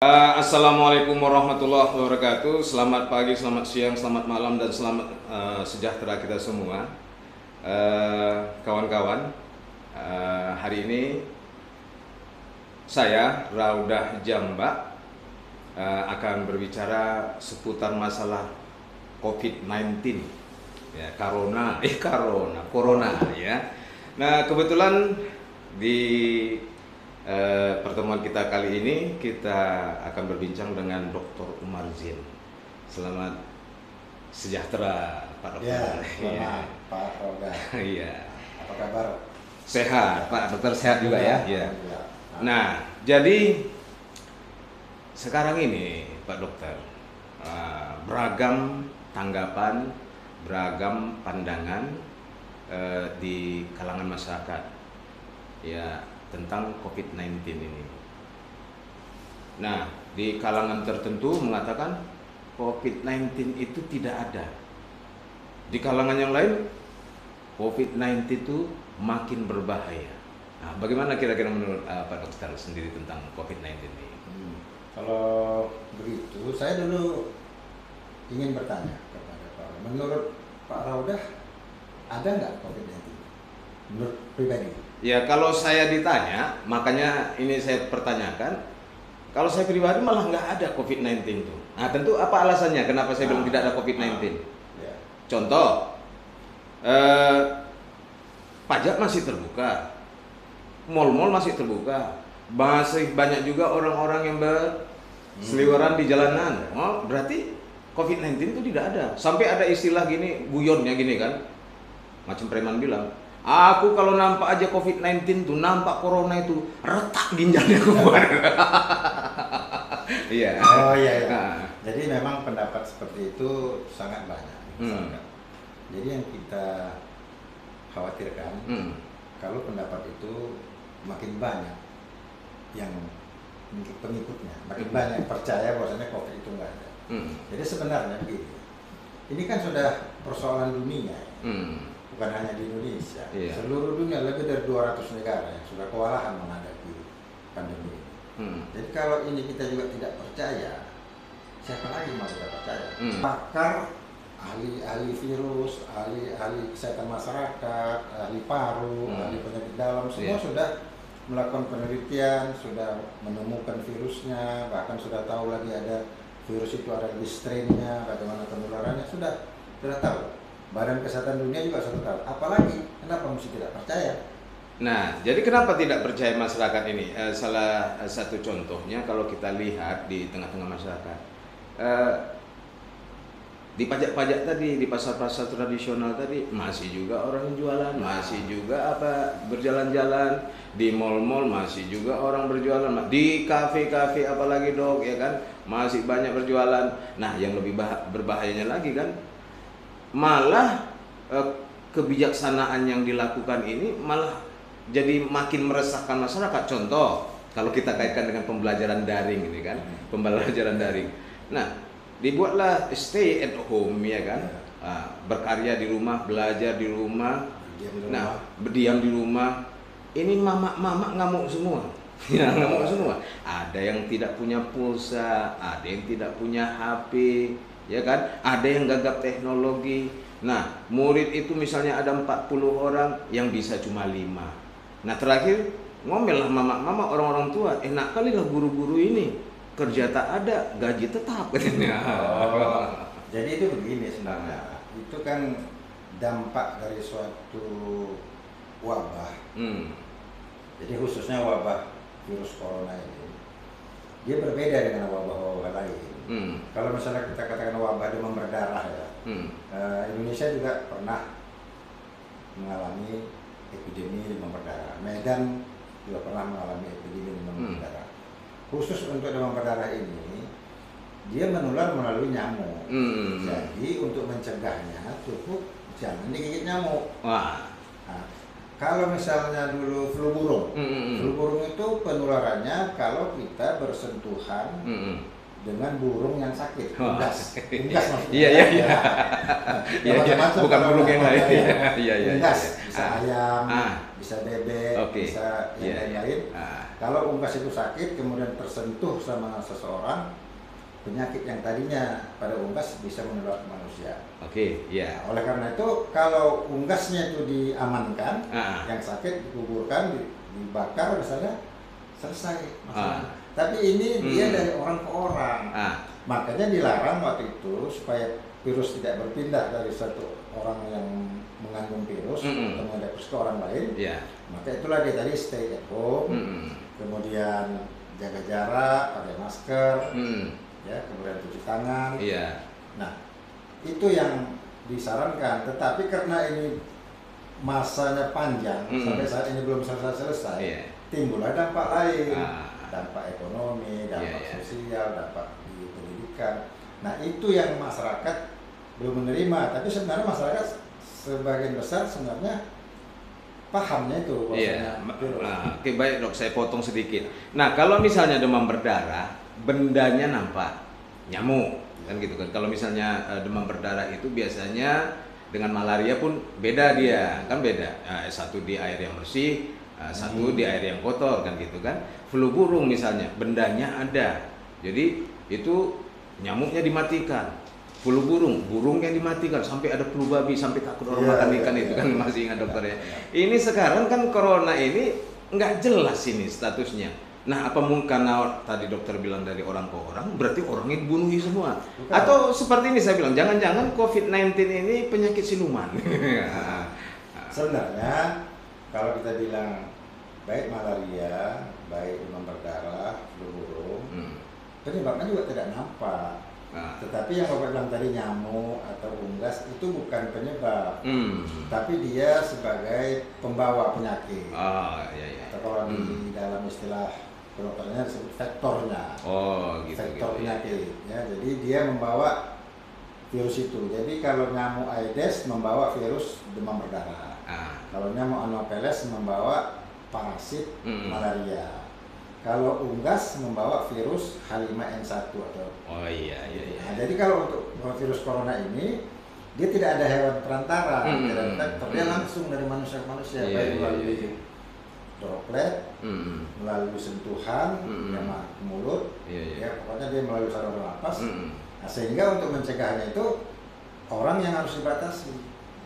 Assalamualaikum warahmatullahi wabarakatuh. Selamat pagi, selamat siang, selamat malam, dan selamat sejahtera kita semua. Kawan-kawan, hari ini saya Raudah Jamba akan berbicara seputar masalah COVID-19, ya, corona, ya. Nah, kebetulan di pertemuan kita kali ini kita akan berbincang dengan Dr. Umar Zain. Selamat sejahtera Pak Dokter. Ya, selamat Pak Raudah. Iya. Apa kabar? Sehat, Pak Dokter, sehat juga ya. Ya. Ya. Nah, jadi sekarang ini Pak Dokter, beragam tanggapan, beragam pandangan di kalangan masyarakat, ya, tentang COVID-19 ini. Nah, di kalangan tertentu mengatakan COVID-19 itu tidak ada. Di kalangan yang lain, COVID-19 itu makin berbahaya. Nah, bagaimana kira-kira menurut Pak Dokter sendiri tentang COVID-19 ini? Kalau begitu, saya dulu ingin bertanya kepada Pak Raudah. Menurut Pak Raudah, ada nggak COVID-19? Menurut pribadi? Ya, kalau saya ditanya, makanya ini saya pertanyakan. Kalau saya pribadi malah nggak ada COVID-19 itu. Nah, tentu apa alasannya? Kenapa saya bilang tidak ada COVID-19? Ya. Contoh, pajak masih terbuka, mal-mal masih terbuka, masih banyak juga orang-orang yang berseliweran di jalanan. Oh, berarti COVID-19 itu tidak ada. Sampai ada istilah gini, guyonnya gini kan, macam preman bilang, aku kalau nampak aja COVID-19 tuh, nampak corona itu, retak ginjalnya keluar. Iya. Oh iya, iya. Nah. Jadi memang pendapat seperti itu sangat banyak. Jadi yang kita khawatirkan, kalau pendapat itu makin banyak yang pengikutnya, makin banyak yang percaya bahwasanya COVID itu nggak ada. Jadi sebenarnya begini, ini kan sudah persoalan dunia, bukan hanya di Indonesia. Iya. Seluruh dunia lebih dari 200 negara yang sudah kewalahan menghadapi pandemi ini. Jadi kalau ini kita juga tidak percaya, siapa lagi mau kita percaya? Pakar, ahli virus, ahli kesehatan masyarakat, ahli paru, ahli penyakit dalam, semua sudah melakukan penelitian, sudah menemukan virusnya, bahkan sudah tahu lagi ada virus itu ada di strain-nya, bagaimana penularannya, sudah tahu. Badan Kesehatan Dunia juga sudah tahu. Apalagi kenapa mesti tidak percaya? Nah, jadi kenapa tidak percaya masyarakat ini? Salah satu contohnya kalau kita lihat di tengah-tengah masyarakat, di pajak-pajak tadi, di pasar-pasar tradisional tadi, masih juga orang yang jualan, masih juga berjalan-jalan, di mal-mal masih juga orang berjualan, di kafe-kafe apalagi dok, ya kan, masih banyak berjualan. Nah, yang lebih berbahayanya lagi kan, malah kebijaksanaan yang dilakukan ini malah jadi makin meresahkan masyarakat. Contoh, kalau kita kaitkan dengan pembelajaran daring ini kan, pembelajaran daring. Nah, dibuatlah stay at home, ya kan, berkarya di rumah, belajar di rumah, berdiam di rumah. Ini mama ngamuk semua. Ya, ngamuk semua. Ada yang tidak punya pulsa, ada yang tidak punya HP, ya kan, ada yang gagap teknologi. Nah, murid itu misalnya ada 40 orang, yang bisa cuma 5. Nah, terakhir ngomel lah mama orang-orang tua, enak kali lah guru-guru ini, kerja tak ada, gaji tetap katanya. Jadi itu begini sebenarnya, itu kan dampak dari suatu wabah. Jadi khususnya wabah virus corona ini, dia berbeda dengan wabah-wabah lain. Kalau misalnya kita katakan wabah demam berdarah ya, Indonesia juga pernah mengalami epidemi demam berdarah. Medan juga pernah mengalami epidemi demam berdarah. Khusus untuk demam berdarah ini, dia menular melalui nyamuk. Jadi untuk mencegahnya cukup jangan digigit nyamuk. Nah, kalau misalnya dulu flu burung, flu burung itu penularannya kalau kita bersentuhan dengan burung yang sakit, Oh. unggas maksudnya. Iya. Ya, Iya. Bukan burung yang lain. Iya. Unggas, bisa ayam, Ah. bisa bebek, Oke. bisa yang lain-lain. Kalau unggas itu sakit kemudian tersentuh sama seseorang, penyakit yang tadinya pada unggas bisa menular ke manusia. Oke, iya. Oleh karena itu, kalau unggasnya itu diamankan, yang sakit dikuburkan, dibakar misalnya, selesai masalah. Tapi ini dia dari orang ke orang. Makanya dilarang waktu itu supaya virus tidak berpindah dari satu orang yang mengandung virus atau mengandung virus ke orang lain. Maka itulah dia tadi stay at home, kemudian jaga jarak, pakai masker, ya, kemudian cuci tangan. Nah, itu yang disarankan. Tetapi karena ini masanya panjang, sampai saat ini belum selesai, timbullah dampak lain, dampak ekonomi, dampak sosial, dampak di pendidikan. Nah, itu yang masyarakat belum menerima. Tapi sebenarnya masyarakat sebagian besar sebenarnya pahamnya itu. Oke, baik dok, saya potong sedikit. Nah, kalau misalnya demam berdarah, bendanya nampak, nyamuk, kan gitu kan. Kalau misalnya demam berdarah itu biasanya dengan malaria pun beda dia, kan beda. Satu di air yang bersih, satu di air yang kotor, kan gitu kan. Flu burung misalnya, bendanya ada, jadi itu nyamuknya dimatikan. Flu burung yang dimatikan, sampai ada flu babi, sampai takut orang makan ikan itu kan, masih ingat dokter ya. Ini sekarang kan corona ini nggak jelas ini statusnya. Nah, apa mungkin karena tadi dokter bilang dari orang ke orang, berarti orangnya dibunuhi semua? Bukan. Atau seperti ini saya bilang, jangan-jangan COVID-19 ini penyakit siluman? Sebenarnya kalau kita bilang baik malaria, baik demam berdarah, flu burung, penyebabnya juga tidak nampak. Tetapi yang Bapak bilang tadi nyamuk atau unggas itu bukan penyebab, tapi dia sebagai pembawa penyakit. Atau kalau di dalam istilah kedokterannya disebut vektornya. Vektor penyakit. Ya, jadi dia membawa virus itu. Jadi kalau nyamuk Aedes membawa virus demam berdarah. Kalau nyamuk Anopheles membawa parasit malaria. Kalau unggas membawa virus H5N1 atau. Nah, jadi kalau untuk virus corona ini dia tidak ada hewan perantara, tidak ada vektor, dia langsung dari manusia ke manusia, baik melalui droplet, melalui sentuhan, mulut, ya pokoknya dia melalui saluran napas. Nah, sehingga untuk mencegahnya itu orang yang harus dibatasi,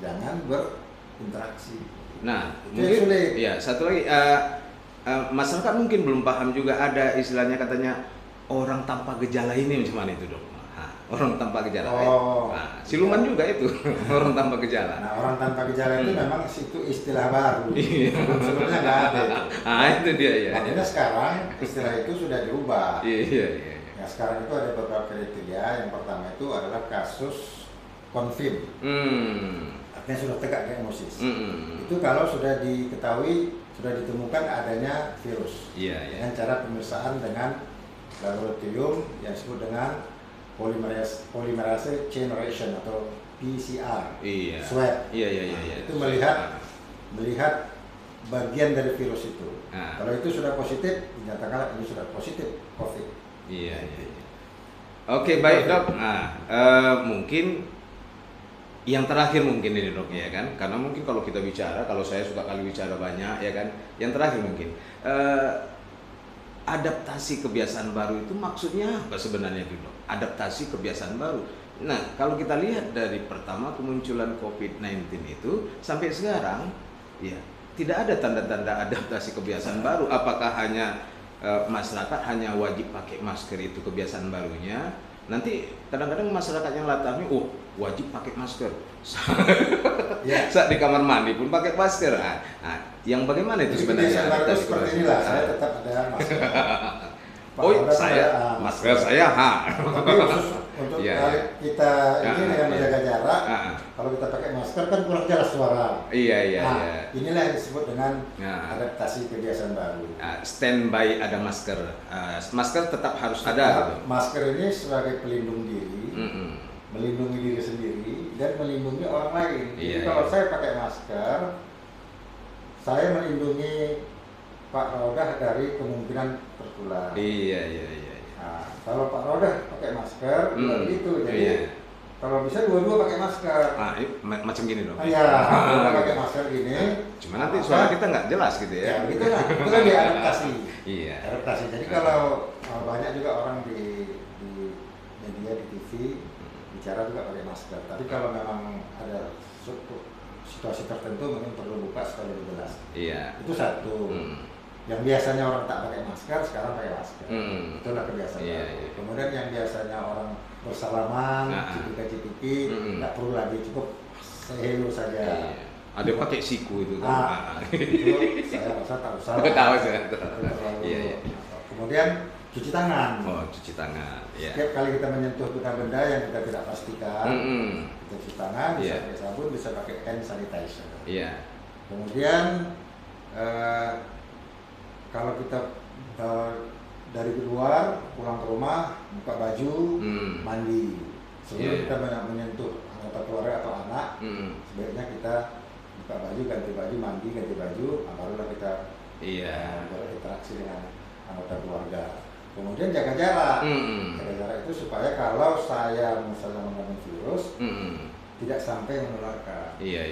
jangan berinteraksi. Nah, itu mungkin sulit. Ya, satu lagi. Masyarakat mungkin belum paham juga, ada istilahnya katanya orang tanpa gejala ini macam mana itu dok? Orang tanpa gejala. Siluman juga itu orang tanpa gejala. Nah, orang tanpa gejala itu memang itu istilah baru. Sebelumnya nggak ada. Itu dia ya. Makanya sekarang istilah itu sudah diubah. Nah, sekarang itu ada beberapa kriteria. Yang pertama itu adalah kasus confirm. Artinya sudah tegak diagnosis. Itu kalau sudah diketahui, sudah ditemukan adanya virus dengan cara pemeriksaan dengan laboratorium yang disebut dengan polymerase chain reaction atau PCR, swab. Itu melihat bagian dari virus itu. Kalau itu sudah positif, dinyatakan ini sudah positif COVID. Oke, baik dok. Mungkin yang terakhir mungkin ini dok ya kan, karena mungkin kalau kita bicara, kalau saya suka kali bicara banyak ya kan. Yang terakhir mungkin adaptasi kebiasaan baru itu maksudnya apa sebenarnya dok? Adaptasi kebiasaan baru. Nah, kalau kita lihat dari pertama kemunculan COVID-19 itu sampai sekarang, ya tidak ada tanda-tanda adaptasi kebiasaan baru. Apakah hanya masyarakat hanya wajib pakai masker itu kebiasaan barunya? Nanti kadang-kadang masyarakat yang latahnya, wajib pakai masker. Saat di kamar mandi pun pakai masker. Yang bagaimana itu sebenarnya? Seperti inilah, saya tetap ada masker. Masker saya. Tapi khusus untuk kita ini yang menjaga jarak, kalau kita pakai masker kan kurang jelas suara. Inilah yang disebut dengan adaptasi kebiasaan baru. Standby ada masker. Masker tetap harus ada. Masker ini sebagai pelindung diri, melindungi diri sendiri dan melindungi orang lain. Jadi kalau saya pakai masker, saya melindungi Pak Raudah dari kemungkinan tertular. Kalau Pak Roda pakai masker, juga begitu. Jadi kalau bisa dua-dua pakai masker. Macam gini dong. Iya, pakai masker gini. Cuma nanti suara kita nggak jelas gitu ya. Ya begitu lah, itu kan diadaptasi. Iya. Adaptasi. Jadi kalau banyak juga orang di media, di TV bicara juga pakai masker. Tapi kalau memang ada situasi tertentu mungkin perlu buka supaya lebih jelas. Iya. Itu satu. Yang biasanya orang tak pakai masker sekarang pakai masker. Itulah kebiasaan. Iya. Kemudian yang biasanya orang bersalaman, cipika-cipiki, nggak perlu lagi, cukup hello saja. Iya. Ada pakai siku itu kan? Itu saya rasa tak usah. Tahu saya. Iya. Kemudian cuci tangan. Oh, cuci tangan. Ya. Setiap kali kita menyentuh benda-benda yang kita tidak pastikan, kita cuci tangan, bisa pakai sabun, bisa pakai hand sanitizer. Iya. Kemudian kalau kita dari luar pulang ke rumah, buka baju, mandi. Sebelum kita menyentuh anggota keluarga atau anak, sebaiknya kita buka baju, ganti baju, mandi, ganti baju, barulah kita berinteraksi dengan anggota keluarga. Kemudian jaga jarak. Jaga jarak itu supaya kalau saya misalnya mengandung virus, tidak sampai menularkan. Iya.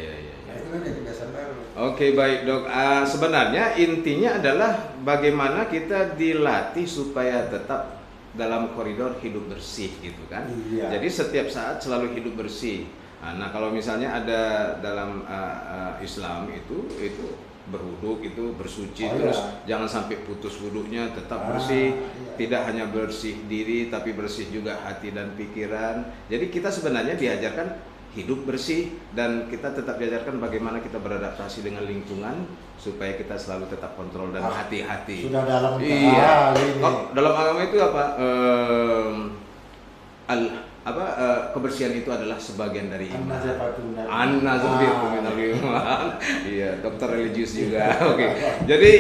Nah, itu kan yang kebiasaan baru. Oke, baik dok. Sebenarnya intinya adalah bagaimana kita dilatih supaya tetap dalam koridor hidup bersih gitu kan. Iya. Jadi setiap saat selalu hidup bersih. Nah, kalau misalnya ada dalam Islam itu berwuduk itu bersuci terus jangan sampai putus wuduknya, tetap bersih. Tidak hanya bersih diri tapi bersih juga hati dan pikiran. Jadi kita sebenarnya diajarkan hidup bersih dan kita tetap diajarkan bagaimana kita beradaptasi dengan lingkungan supaya kita selalu tetap kontrol dan hati-hati. Sudah dalam dalam agama itu apa? Kebersihan itu adalah sebagian dari iman. Iya, dokter religius juga. Oke. Jadi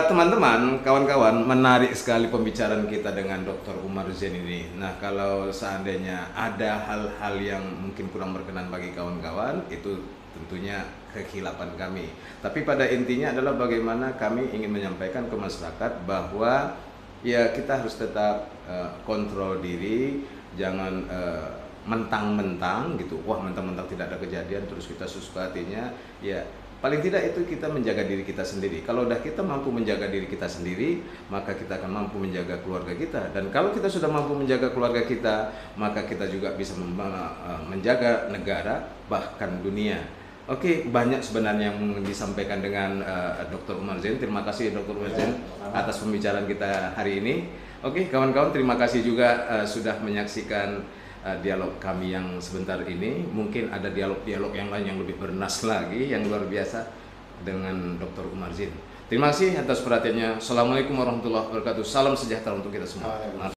teman-teman, kawan-kawan, menarik sekali pembicaraan kita dengan Dr. Umar Zain ini. Nah, kalau seandainya ada hal-hal yang mungkin kurang berkenan bagi kawan-kawan, itu tentunya kekhilafan kami. Tapi pada intinya adalah bagaimana kami ingin menyampaikan ke masyarakat bahwa ya kita harus tetap kontrol diri, jangan mentang-mentang gitu, wah mentang-mentang tidak ada kejadian terus kita suka hatinya. Ya paling tidak itu kita menjaga diri kita sendiri. Kalau udah kita mampu menjaga diri kita sendiri, maka kita akan mampu menjaga keluarga kita. Dan kalau kita sudah mampu menjaga keluarga kita, maka kita juga bisa menjaga negara, bahkan dunia. Oke, banyak sebenarnya yang disampaikan dengan Dr. Umar Zain. Terima kasih Dr. Umar Zain atas pembicaraan kita hari ini. Oke, kawan-kawan, terima kasih juga sudah menyaksikan dialog kami yang sebentar ini. Mungkin ada dialog-dialog yang lain yang lebih bernas lagi, yang luar biasa dengan Dr. Umar Zain. Terima kasih atas perhatiannya. Assalamualaikum warahmatullahi wabarakatuh. Salam sejahtera untuk kita semua.